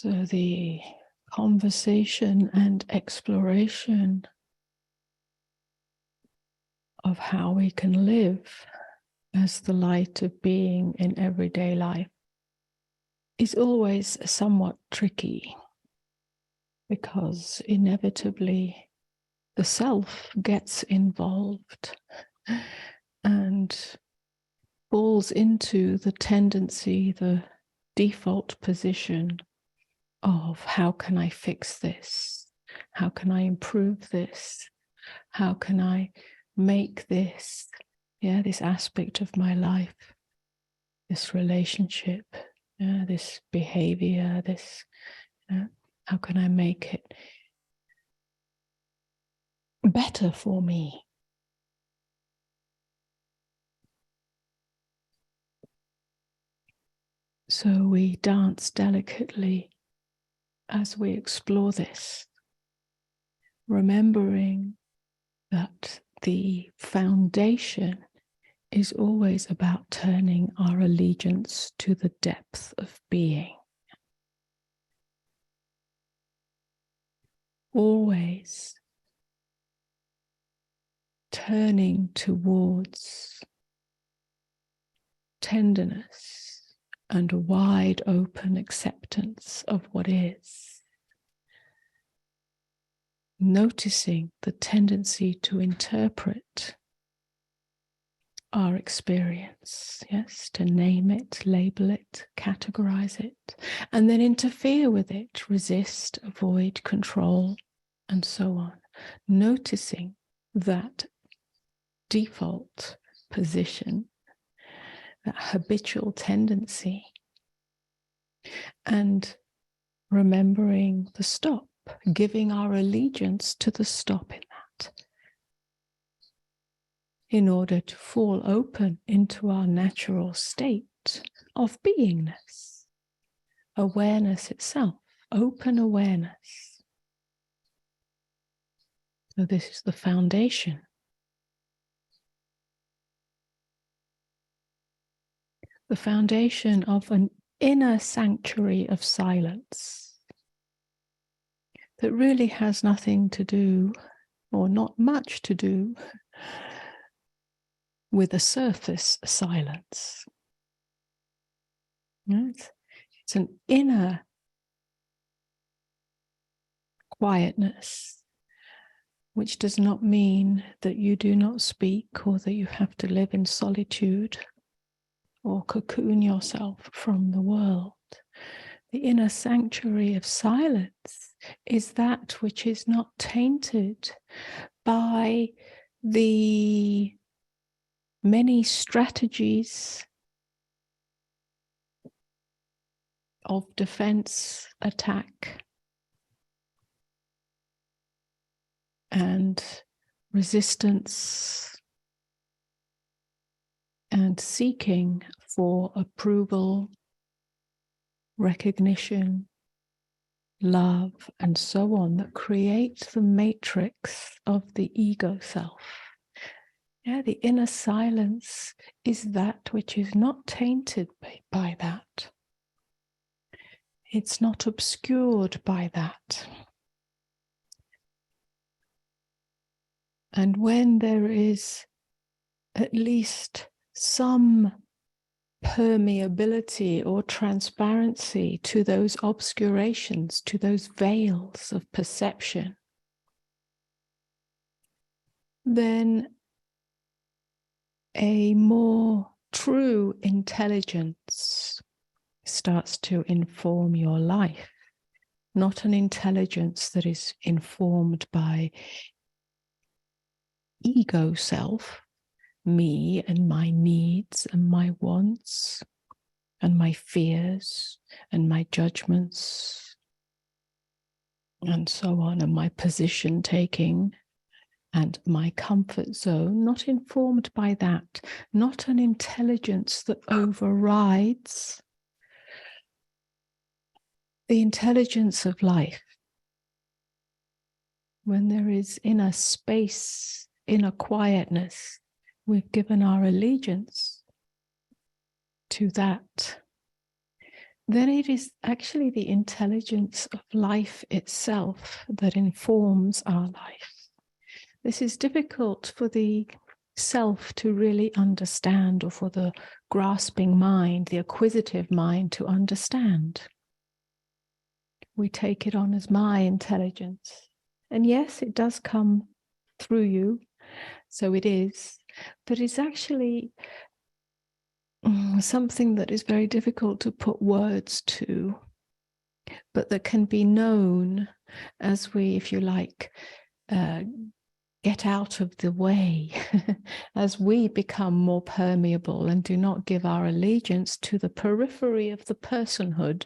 So the conversation and exploration of how we can live as the light of being in everyday life is always somewhat tricky, because inevitably the self gets involved and falls into the tendency, the default position of how can I fix this? How can I improve this? How can I make this, this aspect of my life, this relationship, this behavior, this, how can I make it better for me? So we dance delicately as we explore this, remembering that the foundation is always about turning our allegiance to the depth of being. Always turning towards tenderness and a wide open acceptance of what is. Noticing the tendency to interpret our experience, to name it, label it, categorize it, and then interfere with it, resist, avoid, control, and so on. Noticing that default position, that habitual tendency, and remembering the stop, giving our allegiance to the stop in that, in order to fall open into our natural state of beingness, awareness itself, open awareness. So this is the foundation. The foundation of an inner sanctuary of silence that really has nothing to do, or not much to do, with a surface silence. It's an inner quietness, which does not mean that you do not speak or that you have to live in solitude or cocoon yourself from the world. The inner sanctuary of silence is that which is not tainted by the many strategies of defense, attack, and resistance, and seeking for approval, recognition, love, and so on, that create the matrix of the ego self. The inner silence is that which is not tainted by that. It's not obscured by that. And when there is at least some permeability or transparency to those obscurations, to those veils of perception, then a more true intelligence starts to inform your life. Not an intelligence that is informed by ego self, me and my needs and my wants and my fears and my judgments and so on, and my position taking and my comfort zone, not informed by that, not an intelligence that overrides the intelligence of life. When there is inner space, inner quietness, we've given our allegiance to that. then it is actually the intelligence of life itself that informs our life. This is difficult for the self to really understand, or for the grasping mind, the acquisitive mind, to understand. We take it on as my intelligence. And yes, it does come through you, so it is, but it's actually something that is very difficult to put words to, but that can be known as we, if you like, get out of the way, as we become more permeable and do not give our allegiance to the periphery of the personhood